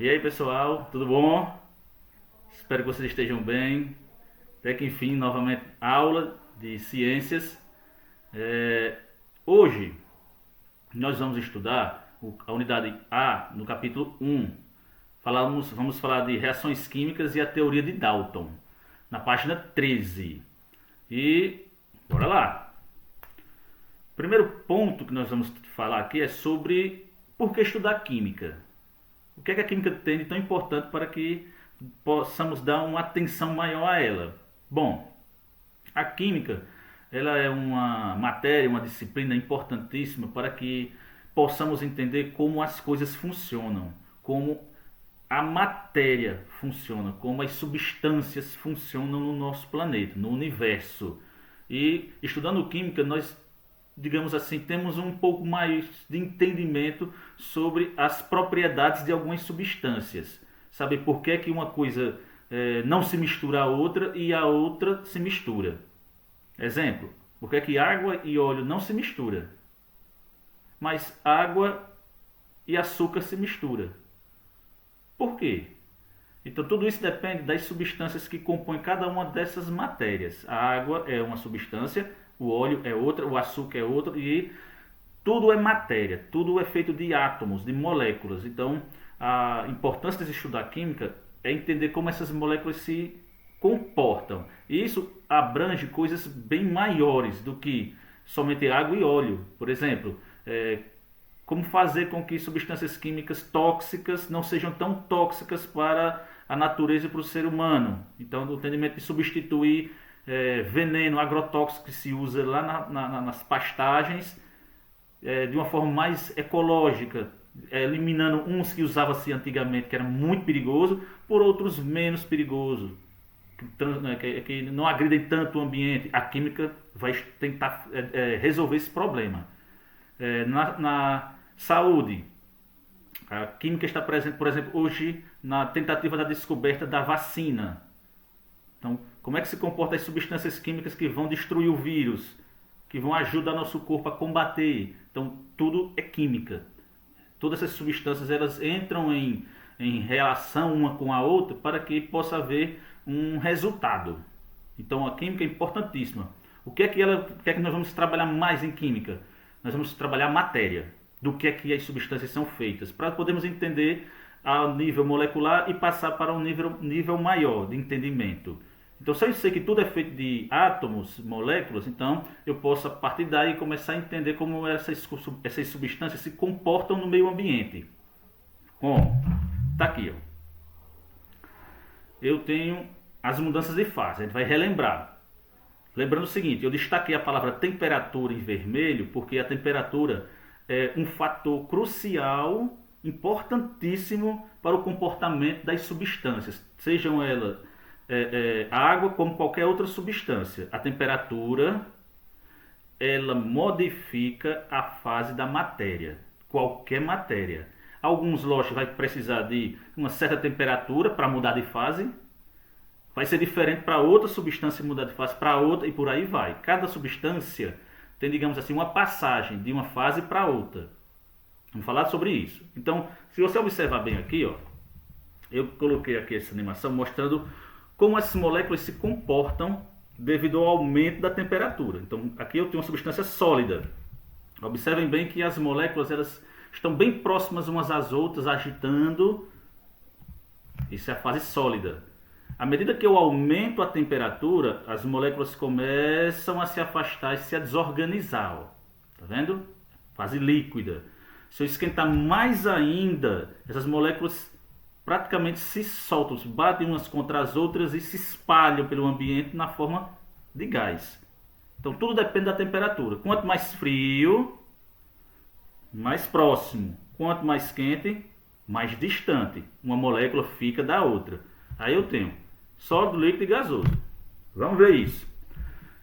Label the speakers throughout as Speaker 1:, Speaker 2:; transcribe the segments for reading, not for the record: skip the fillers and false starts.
Speaker 1: E aí pessoal, tudo bom? Espero que vocês estejam bem. Até que enfim, novamente aula de ciências. É, Hoje nós vamos estudar a unidade A no capítulo 1. Vamos falar de reações químicas e a teoria de Dalton, na página 13. E bora lá! O primeiro ponto que nós vamos falar aqui é sobre por que estudar química. O que é que a química tem de tão importante para que possamos dar uma atenção maior a ela? Bom, a química ela é uma matéria, uma disciplina importantíssima para que possamos entender como as coisas funcionam, como a matéria funciona, como as substâncias funcionam no nosso planeta, no universo. E estudando química, nós, digamos assim, temos um pouco mais de entendimento sobre as propriedades de algumas substâncias. Saber por que é que uma coisa não se mistura a outra e a outra se mistura. Exemplo, por que é que água e óleo não se misturam, mas água e açúcar se misturam? Por quê? Então tudo isso depende das substâncias que compõem cada uma dessas matérias. A água é uma substância, o óleo é outra, o açúcar é outra, e tudo é matéria, tudo é feito de átomos, de moléculas. Então a importância de estudar química é entender como essas moléculas se comportam. E isso abrange coisas bem maiores do que somente água e óleo. Por exemplo, como fazer com que substâncias químicas tóxicas não sejam tão tóxicas para a natureza e para o ser humano. Então, o entendimento de substituir veneno agrotóxico que se usa lá nas pastagens de uma forma mais ecológica, eliminando uns que usava-se antigamente, que era muito perigoso, por outros menos perigoso, que não agridem tanto o ambiente. A química vai tentar resolver esse problema. Na saúde, a química está presente, por exemplo, hoje na tentativa da descoberta da vacina. Então, como é que se comportam as substâncias químicas que vão destruir o vírus, que vão ajudar nosso corpo a combater? Então, tudo é química. Todas essas substâncias elas entram em relação uma com a outra para que possa haver um resultado. Então, a química é importantíssima. O que é que nós vamos trabalhar mais em química? Nós vamos trabalhar a matéria, do que é que as substâncias são feitas, para podermos entender a nível molecular e passar para um nível maior de entendimento. Então, se eu sei que tudo é feito de átomos, moléculas, então eu posso, a partir daí, começar a entender como essas substâncias se comportam no meio ambiente. Como? Está aqui, ó. Eu tenho as mudanças de fase, a gente vai relembrar. Lembrando o seguinte, eu destaquei a palavra temperatura em vermelho, porque a temperatura é um fator crucial, importantíssimo para o comportamento das substâncias, sejam elas água como qualquer outra substância. A temperatura ela modifica a fase da matéria, qualquer matéria. Alguns lotes vai precisar de uma certa temperatura para mudar de fase, vai ser diferente para outra substância mudar de fase para outra e por aí vai. Cada substância tem, digamos assim, uma passagem de uma fase para outra. Vamos falar sobre isso. Então, se você observar bem aqui, ó, eu coloquei aqui essa animação mostrando como essas moléculas se comportam devido ao aumento da temperatura. Então, aqui eu tenho uma substância sólida. Observem bem que as moléculas elas estão bem próximas umas às outras, agitando. Isso é a fase sólida. À medida que eu aumento a temperatura, as moléculas começam a se afastar e se a desorganizar. Tá vendo? Fase líquida. Se eu esquentar mais ainda, essas moléculas praticamente se soltam, batem umas contra as outras e se espalham pelo ambiente na forma de gás. Então tudo depende da temperatura. Quanto mais frio, mais próximo. Quanto mais quente, mais distante uma molécula fica da outra. Aí eu tenho sólido, líquido e gasoso. Vamos ver isso.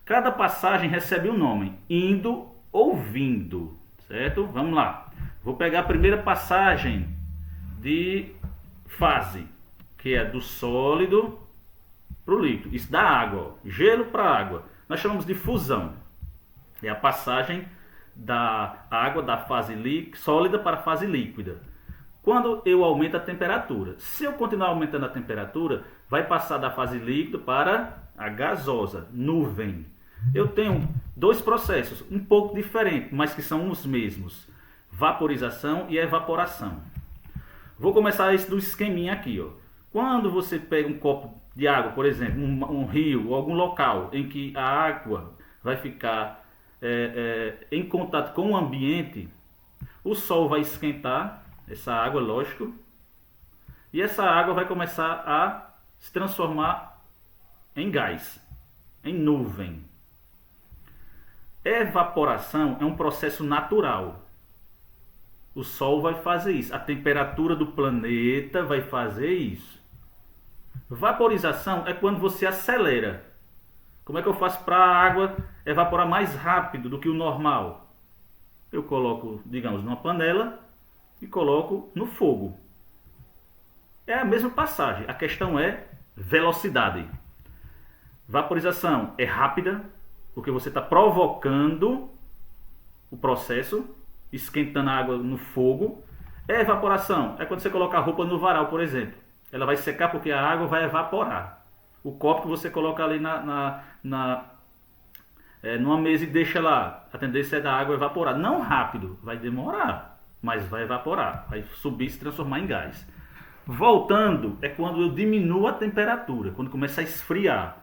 Speaker 1: Cada passagem recebe um nome, indo ou vindo, certo? Vamos lá. Vou pegar a primeira passagem de fase, que é do sólido para o líquido. Isso da água, ó. Gelo para água. Nós chamamos de fusão. É a passagem da água da fase sólida para a fase líquida. quando eu aumento a temperatura. Se eu continuar aumentando a temperatura, vai passar da fase líquida para a gasosa, nuvem. Eu tenho dois processos, um pouco diferentes, mas que são os mesmos. Vaporização e evaporação. Vou começar esse do esqueminha aqui, ó. Quando você pega um copo de água, por exemplo, um rio ou algum local em que a água vai ficar em contato com o ambiente, o sol vai esquentar essa água, lógico, e essa água vai começar a se transformar em gás, em nuvem. Evaporação é um processo natural. O Sol vai fazer isso. A temperatura do planeta vai fazer isso. Vaporização é quando você acelera. Como é que eu faço para a água evaporar mais rápido do que o normal? Eu coloco, digamos, numa panela e coloco no fogo. É a mesma passagem. A questão é velocidade. Vaporização é rápida, porque você está provocando o processo, esquentando a água no fogo. Evaporação é quando você coloca a roupa no varal, por exemplo. Ela vai secar porque a água vai evaporar. O copo que você coloca ali numa mesa e deixa lá, a tendência é da água evaporar. Não rápido, vai demorar, mas vai evaporar. Vai subir e se transformar em gás. Voltando é quando eu diminuo a temperatura, quando começa a esfriar.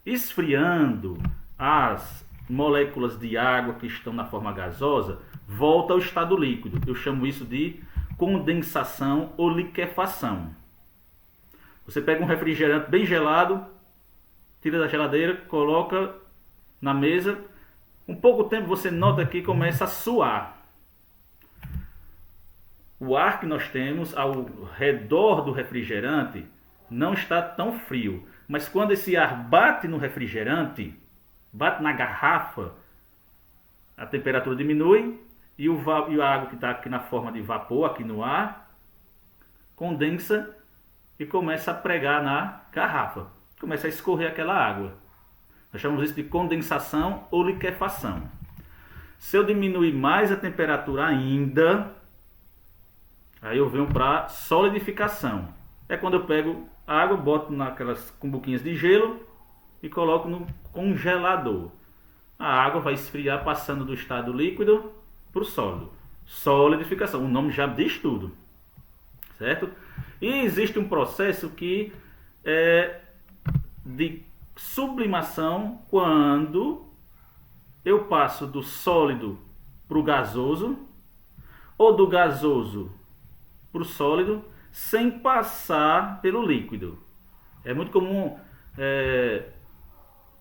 Speaker 1: Esfriando, as moléculas de água que estão na forma gasosa voltam ao estado líquido. Eu chamo isso de condensação ou liquefação. Você pega um refrigerante bem gelado, tira da geladeira, coloca na mesa. Com pouco tempo você nota que começa a suar. O ar que nós temos ao redor do refrigerante não está tão frio. Mas quando esse ar bate no refrigerante, bate na garrafa, a temperatura diminui e a água que está aqui na forma de vapor, aqui no ar, condensa e começa a pregar na garrafa. Começa a escorrer aquela água. Nós chamamos isso de condensação ou liquefação. Se eu diminuir mais a temperatura ainda, aí eu venho para solidificação. É quando eu pego a água, boto naquelas cumbuquinhas de gelo e coloco no congelador. A água vai esfriar passando do estado líquido para o sólido. Solidificação, o nome já diz tudo. Certo? E existe um processo que é de sublimação quando eu passo do sólido para o gasoso ou do gasoso para o sólido sem passar pelo líquido. É muito comum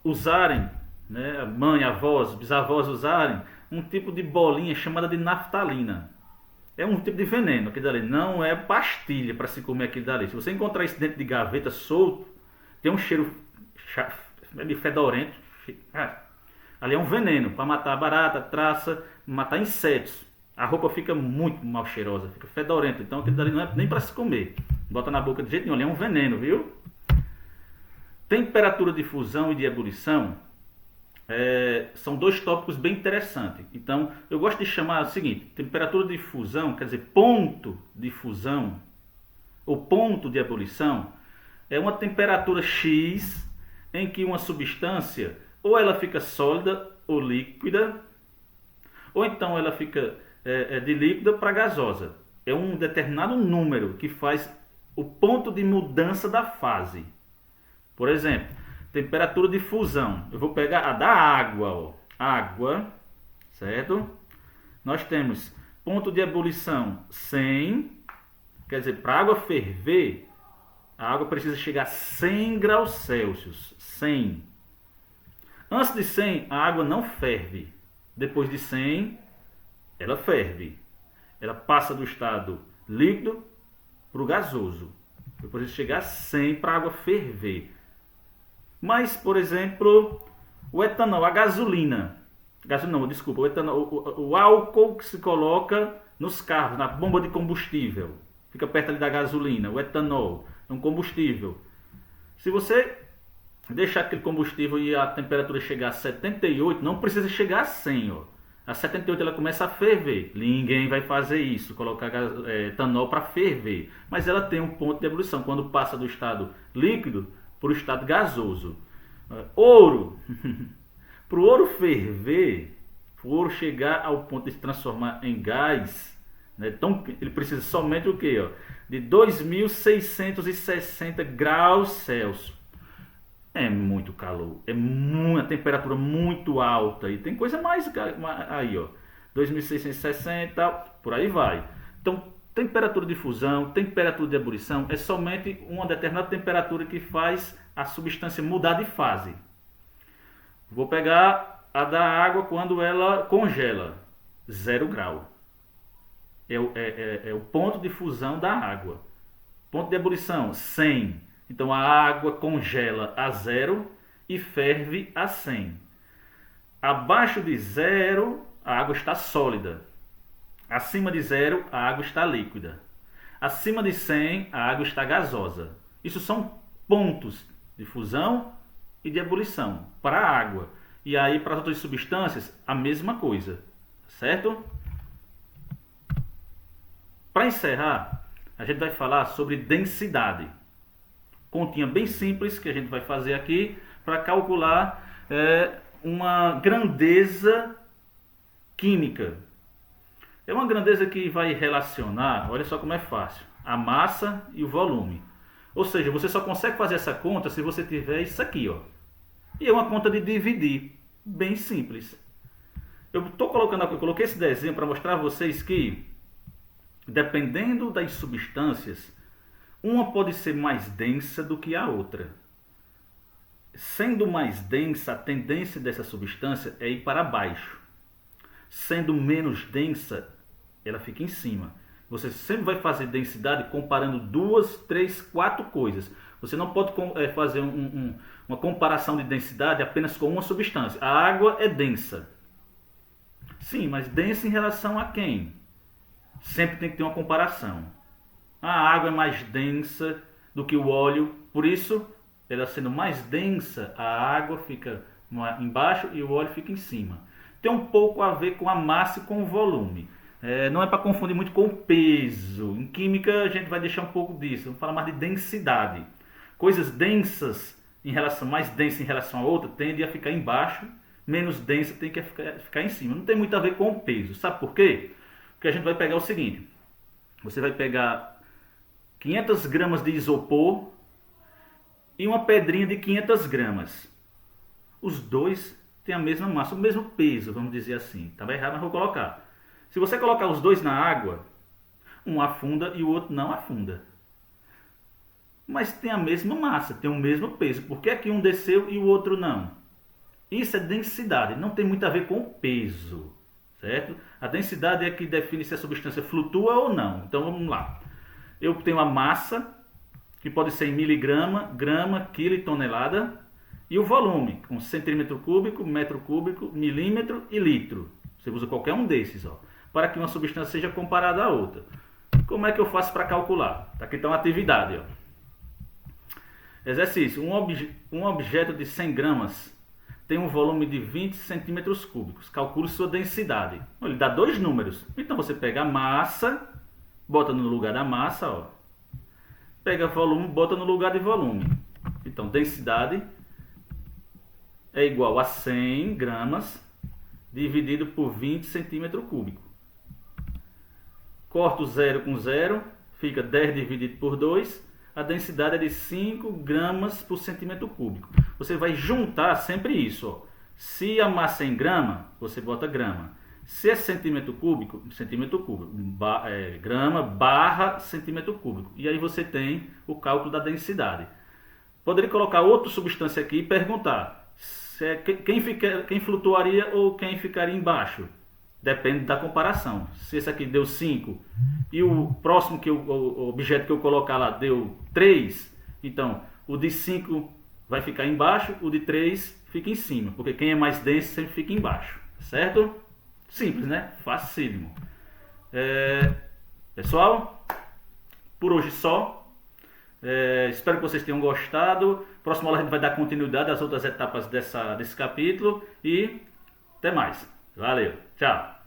Speaker 1: usarem, né, mãe, avós, bisavós usarem um tipo de bolinha chamada de naftalina. É um tipo de veneno, aquilo dali não é pastilha para se comer aquilo dali. Se você encontrar isso dentro de gaveta solto, tem um cheiro fedorento. Ali é um veneno para matar barata, traça, matar insetos. A roupa fica muito mal cheirosa, fica fedorenta. Então aquilo dali não é nem para se comer. Bota na boca de jeito nenhum, ali é um veneno, viu? Temperatura de fusão e de ebulição são dois tópicos bem interessantes. Então, eu gosto de chamar o seguinte: temperatura de fusão, quer dizer, ponto de fusão, ou ponto de ebulição, é uma temperatura X em que uma substância, ou ela fica sólida ou líquida, ou então ela fica de líquida para gasosa. É um determinado número que faz o ponto de mudança da fase. Por exemplo, temperatura de fusão. Eu vou pegar a da água, ó. Água, certo? Nós temos ponto de ebulição 100. Quer dizer, para a água ferver, a água precisa chegar a 100 graus Celsius. 100. Antes de 100, a água não ferve. Depois de 100, ela ferve. Ela passa do estado líquido para o gasoso. Depois de chegar a 100 para a água ferver. Mas, por exemplo, o etanol, a gasolina. Não, desculpa, o etanol, o álcool que se coloca nos carros, na bomba de combustível. Fica perto ali da gasolina. O etanol é um combustível. Se você deixar aquele combustível e a temperatura chegar a 78, não precisa chegar a 100. Ó. A 78 ela começa a ferver. Ninguém vai fazer isso, colocar etanol para ferver. Mas ela tem um ponto de ebulição, quando passa do estado líquido para o estado gasoso. Ouro. Para o ouro ferver, para o ouro chegar ao ponto de se transformar em gás, né, então ele precisa somente o quê? De 2.660 graus Celsius. É muito calor, é uma temperatura muito alta. E tem coisa mais aí, 2.660, por aí vai. Então, temperatura de fusão, temperatura de ebulição é somente uma determinada temperatura que faz a substância mudar de fase. Vou pegar a da água quando ela congela, 0 grau. É o ponto de fusão da água. Ponto de ebulição, 100. Então a água congela a 0 e ferve a 100. Abaixo de 0, a água está sólida. Acima de 0, a água está líquida. Acima de 100, a água está gasosa. Isso são pontos de fusão e de ebulição para a água. E aí para as outras substâncias, a mesma coisa. Certo? Para encerrar, a gente vai falar sobre densidade. Continha bem simples que a gente vai fazer aqui para calcular uma grandeza química. É uma grandeza que vai relacionar, olha só como é fácil, a massa e o volume. Ou seja, você só consegue fazer essa conta se você tiver isso aqui, E é uma conta de dividir, bem simples. Eu coloquei esse desenho para mostrar a vocês que, dependendo das substâncias, uma pode ser mais densa do que a outra. Sendo mais densa, a tendência dessa substância é ir para baixo. Sendo menos densa, ela fica em cima. Você sempre vai fazer densidade comparando 2, 3, 4 coisas. Você não pode fazer uma comparação de densidade apenas com uma substância. A água é densa. Sim, mas densa em relação a quem? Sempre tem que ter uma comparação. A água é mais densa do que o óleo, por isso, ela sendo mais densa, a água fica embaixo e o óleo fica em cima. Tem um pouco a ver com a massa e com o volume. Não é para confundir muito com o peso. Em química a gente vai deixar um pouco disso, vamos falar mais de densidade. Coisas densas, mais densa em relação a outra, tende a ficar embaixo, menos densa tem que ficar em cima. Não tem muito a ver com o peso, sabe por quê? Porque a gente vai pegar o seguinte, você vai pegar 500 gramas de isopor e uma pedrinha de 500 gramas. Os dois têm a mesma massa, o mesmo peso, vamos dizer assim. Estava errado, mas vou colocar. Se você colocar os dois na água, um afunda e o outro não afunda. Mas tem a mesma massa, tem o mesmo peso. Por que é que um desceu e o outro não? Isso é densidade, não tem muito a ver com o peso, certo? A densidade é que define se a substância flutua ou não. Então vamos lá. Eu tenho a massa, que pode ser em miligrama, grama, quilo e tonelada, e o volume, com centímetro cúbico, metro cúbico, milímetro e litro. Você usa qualquer um desses, para que uma substância seja comparada à outra. Como é que eu faço para calcular? Aqui está uma atividade. Exercício. Um objeto de 100 gramas tem um volume de 20 centímetros cúbicos. Calcule sua densidade. Ele dá dois números. Então você pega a massa, bota no lugar da massa, pega volume, bota no lugar de volume. Então, densidade é igual a 100 gramas dividido por 20 centímetros cúbicos. Corto 0 com 0, fica 10 dividido por 2. A densidade é de 5 gramas por centímetro cúbico. Você vai juntar sempre isso. Se a massa é em grama, você bota grama. Se é centímetro cúbico, grama barra centímetro cúbico. E aí você tem o cálculo da densidade. Poderia colocar outra substância aqui e perguntar quem flutuaria ou quem ficaria embaixo. Depende da comparação. Se esse aqui deu 5 e o próximo o objeto que eu colocar lá deu 3, então o de 5 vai ficar embaixo, o de 3 fica em cima, porque quem é mais denso sempre fica embaixo, certo? Simples, né? Facílimo. Pessoal, por hoje só. Espero que vocês tenham gostado. Próxima aula a gente vai dar continuidade às outras etapas desse capítulo e até mais. Valeu, tchau!